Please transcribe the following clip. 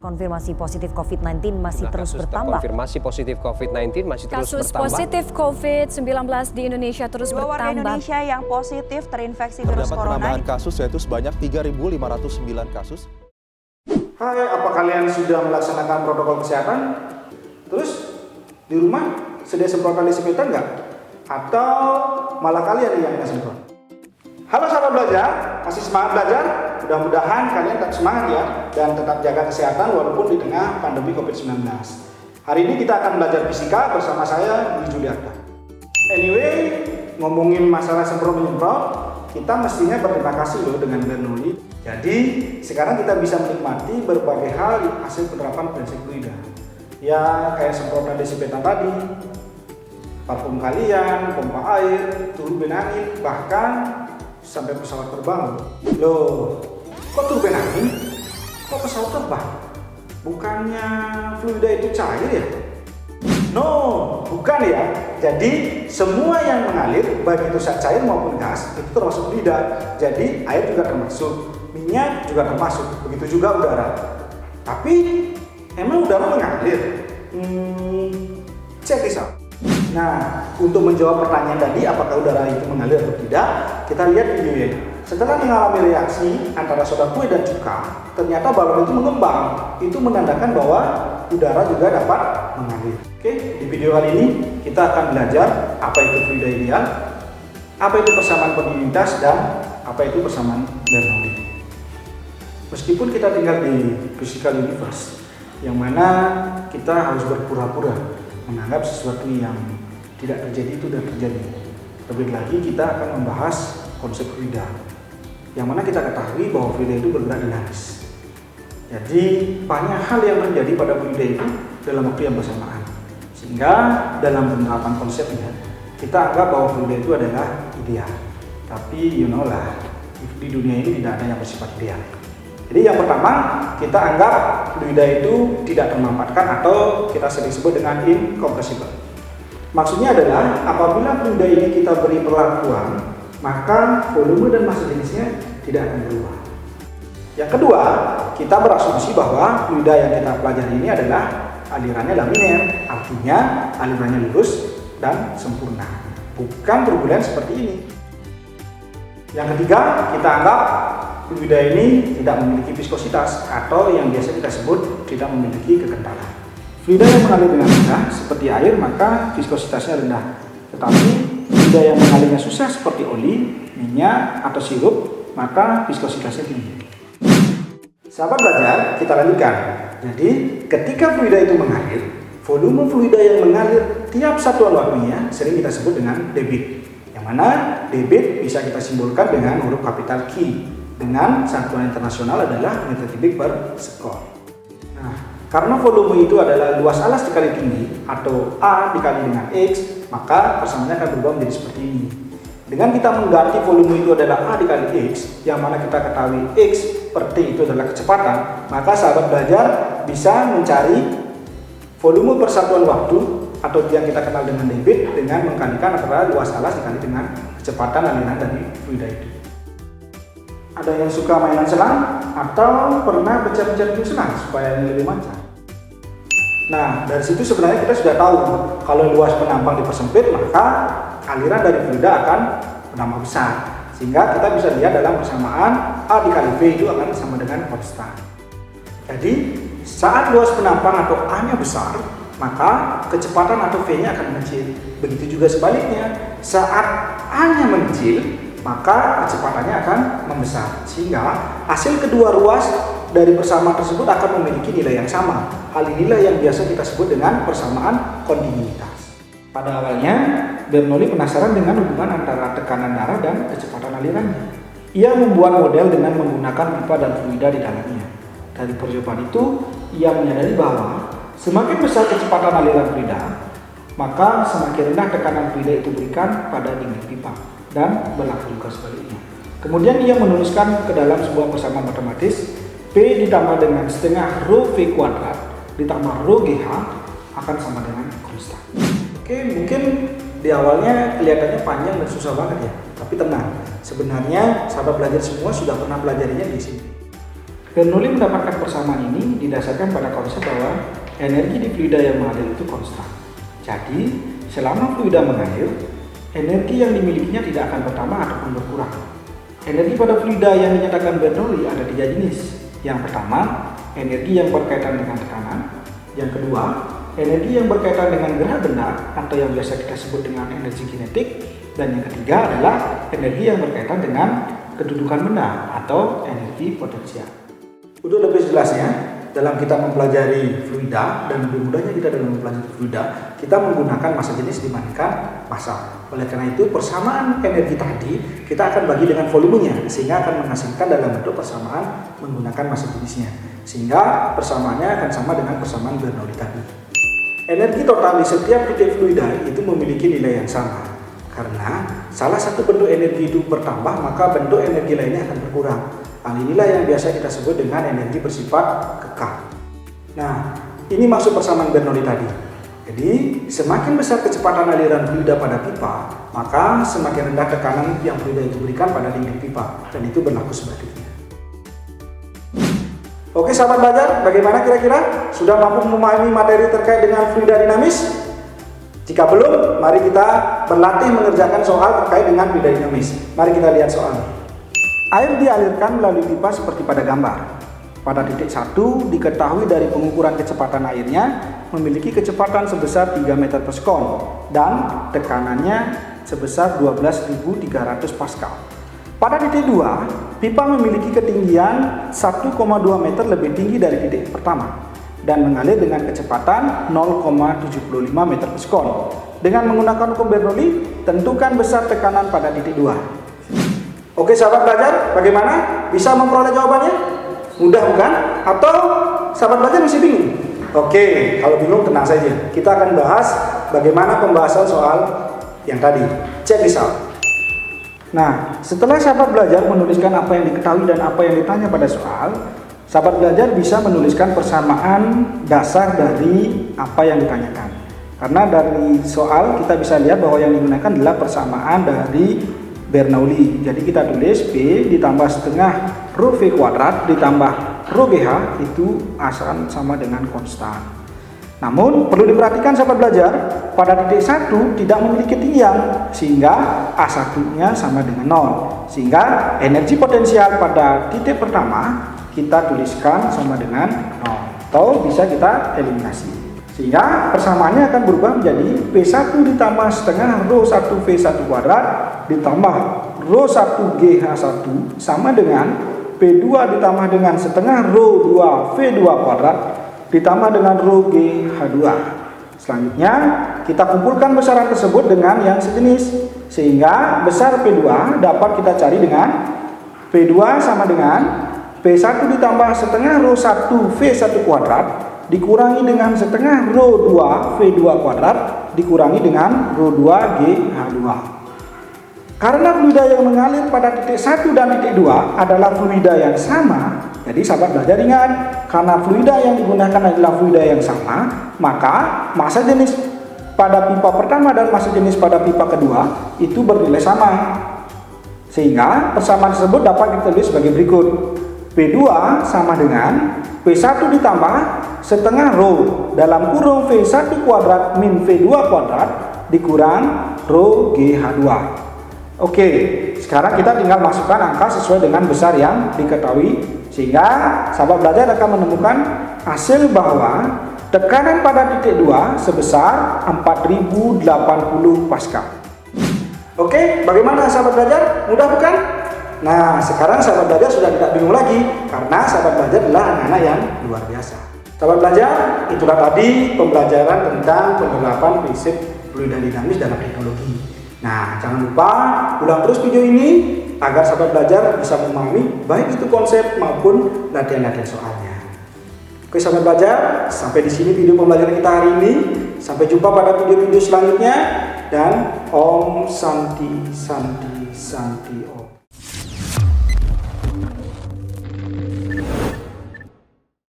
Konfirmasi positif COVID-19 masih terus bertambah. Konfirmasi positif COVID-19 masih terus Kasus bertambah. positif COVID-19 di Indonesia terus Dua warga bertambah. Indonesia yang positif terinfeksi virus Terdapat corona. penambahan kasus yaitu sebanyak 3.509 kasus. Hai, apa kalian sudah melaksanakan protokol kesehatan? Terus di rumah sedia semprotan disinfektan nggak? Atau malah kalian yang semprot? Halo sahabat belajar, masih semangat belajar? Mudah-mudahan kalian tetap semangat ya dan tetap jaga kesehatan walaupun di tengah pandemi COVID-19. Hari ini kita akan belajar fisika bersama saya, Budi Juliarta. Anyway, ngomongin masalah semprot-menyemprot, kita mestinya berterima kasih loh dengan Bernoulli. Jadi, sekarang kita bisa menikmati berbagai hal hasil penerapan prinsip fluida. Ya, kayak semprotan desinfektan tadi, parfum kalian, pompa air, turbin angin, bahkan sampai pesawat terbang. Loh, kok turbin angin? Kok pesawat terbang? Bukannya fluida itu cair ya? No, bukan ya. Jadi semua yang mengalir, baik itu cair maupun gas, itu termasuk fluida. Jadi air juga termasuk, minyak juga termasuk, begitu juga udara. Tapi emang udara mengalir? Cek this out. Nah, untuk menjawab pertanyaan tadi, apakah udara itu mengalir atau tidak, kita lihat videonya. Setelah mengalami reaksi antara soda kue dan cuka, ternyata balon itu mengembang. Itu menandakan bahwa udara juga dapat mengalir. Oke, di video kali ini kita akan belajar apa itu fluida ideal, apa itu persamaan kontinuitas, dan apa itu persamaan Bernoulli. Meskipun kita tinggal di physical universe, yang mana kita harus berpura-pura menganggap sesuatu yang tidak terjadi itu sudah terjadi. Terlebih lagi kita akan membahas konsep fluida, yang mana kita ketahui bahwa fluida itu bergerak dinamis. Jadi banyak hal yang terjadi pada fluida itu dalam waktu yang bersamaan, sehingga dalam penerapan konsepnya kita anggap bahwa fluida itu adalah ideal. Tapi you know lah, di dunia ini tidak ada yang bersifat ideal. Jadi yang pertama, kita anggap fluida itu tidak termampatkan atau kita sering sebut dengan incompressible. Maksudnya adalah apabila fluida ini kita beri perlakuan, maka volume dan massa jenisnya tidak akan berubah. Yang kedua, kita berasumsi bahwa fluida yang kita pelajari ini adalah alirannya laminer, artinya alirannya lurus dan sempurna, bukan turbulens seperti ini. Yang ketiga, kita anggap fluida ini tidak memiliki viskositas atau yang biasa kita sebut tidak memiliki kekentalan. Fluida yang mengalir dengan mudah seperti air maka viskositasnya rendah. Tetapi fluida yang mengalirnya susah seperti oli, minyak, atau sirup maka viskositasnya tinggi. Sahabat belajar, kita lanjutkan. Jadi ketika fluida itu mengalir, volume fluida yang mengalir tiap satuan waktunya sering kita sebut dengan debit. Yang mana debit bisa kita simbolkan dengan huruf kapital Q. Dengan satuan internasional adalah meter kubik per sekon. Nah, karena volume itu adalah luas alas dikali tinggi atau A dikali dengan X, maka persamaannya akan berubah menjadi seperti ini. Dengan kita mengganti volume itu adalah A dikali X, yang mana kita ketahui X per T itu adalah kecepatan, maka sahabat belajar bisa mencari volume per satuan waktu atau yang kita kenal dengan debit dengan mengkalikan antara luas alas dikali dengan kecepatan aliran dari fluida itu. Ada yang suka mainan selang atau pernah pecah-pecah pintu selang supaya ini lebih lancar. Nah, dari situ sebenarnya kita sudah tahu kalau luas penampang dipersempit maka aliran dari fluida akan menambah besar. Sehingga kita bisa lihat dalam persamaan A dikali V itu akan sama dengan konstan. Jadi saat luas penampang atau A-nya besar maka kecepatan atau V-nya akan mengecil. Begitu juga sebaliknya, saat A-nya mengecil maka kecepatannya akan membesar, sehingga hasil kedua ruas dari persamaan tersebut akan memiliki nilai yang sama. Hal inilah yang biasa kita sebut dengan persamaan kontinuitas. Pada awalnya, Bernoulli penasaran dengan hubungan antara tekanan darah dan kecepatan alirannya. Ia membuat model dengan menggunakan pipa dan fluida di dalamnya. Dari percobaan itu, ia menyadari bahwa semakin besar kecepatan aliran fluida, maka semakin rendah tekanan fluida itu berikan pada dinding pipa. Dan berlaku juga sebaliknya. Kemudian ia menuliskan ke dalam sebuah persamaan matematis P ditambah dengan setengah rho V kuadrat ditambah rho GH akan sama dengan konstan. Oke, mungkin di awalnya kelihatannya panjang dan susah banget ya, tapi tenang, sebenarnya sahabat belajar semua sudah pernah pelajarinya di sini. Bernoulli mendapatkan persamaan ini di didasarkan pada konsep bahwa energi di fluida yang mengalir itu konstan. Jadi, selama fluida mengalir, energi yang dimilikinya tidak akan bertambah ataupun berkurang. Energi pada fluida yang dinyatakan Bernoulli ada 3 jenis. Yang pertama, energi yang berkaitan dengan tekanan. Yang kedua, energi yang berkaitan dengan gerak benda atau yang biasa kita sebut dengan energi kinetik. Dan yang ketiga adalah energi yang berkaitan dengan kedudukan benda atau energi potensial. Untuk lebih jelasnya, dalam kita mempelajari fluida dan lebih mudahnya kita dalam mempelajari fluida, kita menggunakan massa jenis dibandingkan massa. Oleh karena itu, persamaan energi tadi kita akan bagi dengan volumenya, sehingga akan menghasilkan dalam bentuk persamaan menggunakan massa jenisnya. Sehingga persamaannya akan sama dengan persamaan Bernoulli tadi. Energi total di setiap titik fluida itu memiliki nilai yang sama. Karena salah satu bentuk energi itu bertambah, maka bentuk energi lainnya akan berkurang. Hal inilah yang biasa kita sebut dengan energi bersifat kekal. Nah, ini maksud persamaan Bernoulli tadi. Jadi, semakin besar kecepatan aliran fluida pada pipa, maka semakin rendah tekanan yang fluida itu berikan pada dinding pipa, dan itu berlaku sebaliknya. Oke sahabat belajar, bagaimana kira-kira? Sudah mampu memahami materi terkait dengan fluida dinamis? Jika belum, mari kita berlatih mengerjakan soal terkait dengan fluida dinamis. Mari kita lihat soalnya. Air dialirkan melalui pipa seperti pada gambar. Pada titik 1 diketahui dari pengukuran kecepatan airnya memiliki kecepatan sebesar 3 meter per sekon dan tekanannya sebesar 12.300 Pascal. Pada titik 2, pipa memiliki ketinggian 1,2 meter lebih tinggi dari titik pertama dan mengalir dengan kecepatan 0,75 meter per sekon. Dengan menggunakan hukum Bernoulli, tentukan besar tekanan pada titik 2. Oke sahabat belajar, bagaimana? Bisa memperoleh jawabannya? Mudah bukan? Atau sahabat belajar masih bingung? Oke, kalau bingung tenang saja. Kita akan bahas bagaimana pembahasan soal yang tadi. Check this out. Nah, setelah sahabat belajar menuliskan apa yang diketahui dan apa yang ditanya pada soal, sahabat belajar bisa menuliskan persamaan dasar dari apa yang ditanyakan. Karena dari soal kita bisa lihat bahwa yang digunakan adalah persamaan dari Bernoulli. Jadi kita tulis P ditambah setengah rho V kuadrat ditambah rho GH itu akan sama dengan konstan. Namun perlu diperhatikan sahabat belajar, pada titik 1 tidak memiliki ketinggian sehingga A1-nya sama dengan 0. Sehingga energi potensial pada titik pertama kita tuliskan sama dengan 0 atau bisa kita eliminasi. Sehingga persamaannya akan berubah menjadi P1 ditambah setengah rho 1 V1 kuadrat ditambah rho 1 GH1 sama dengan P2 ditambah dengan setengah rho 2 V2 kuadrat ditambah dengan rho GH2. Selanjutnya kita kumpulkan besaran tersebut dengan yang sejenis, sehingga besar P2 dapat kita cari dengan P2 sama dengan P1 ditambah setengah rho 1 V1 kuadrat dikurangi dengan setengah rho 2 V2 kuadrat dikurangi dengan rho 2 GH2. Karena fluida yang mengalir pada titik 1 dan titik 2 adalah fluida yang sama, jadi sahabat belajar ingat, karena fluida yang digunakan adalah fluida yang sama, maka massa jenis pada pipa pertama dan massa jenis pada pipa kedua itu bernilai sama. Sehingga persamaan tersebut dapat ditulis sebagai berikut. P2 sama dengan P1 ditambah setengah rho dalam kurung V1 kuadrat min V2 kuadrat dikurang rho GH2. Oke, sekarang kita tinggal masukkan angka sesuai dengan besar yang diketahui, sehingga sahabat belajar akan menemukan hasil bahwa tekanan pada titik 2 sebesar 4080 Pascal. Oke, bagaimana sahabat belajar? Mudah bukan? Nah, sekarang sahabat belajar sudah tidak bingung lagi, karena sahabat belajar adalah anak-anak yang luar biasa. Sahabat belajar, itulah tadi pembelajaran tentang penerapan prinsip fluida dinamis dalam teknologi. Nah, jangan lupa ulang terus video ini agar sahabat belajar bisa memahami baik itu konsep maupun latihan-latihan soalnya. Oke sahabat belajar, sampai di sini video pembelajaran kita hari ini. Sampai jumpa pada video-video selanjutnya dan Om Santi Santi Santi Om.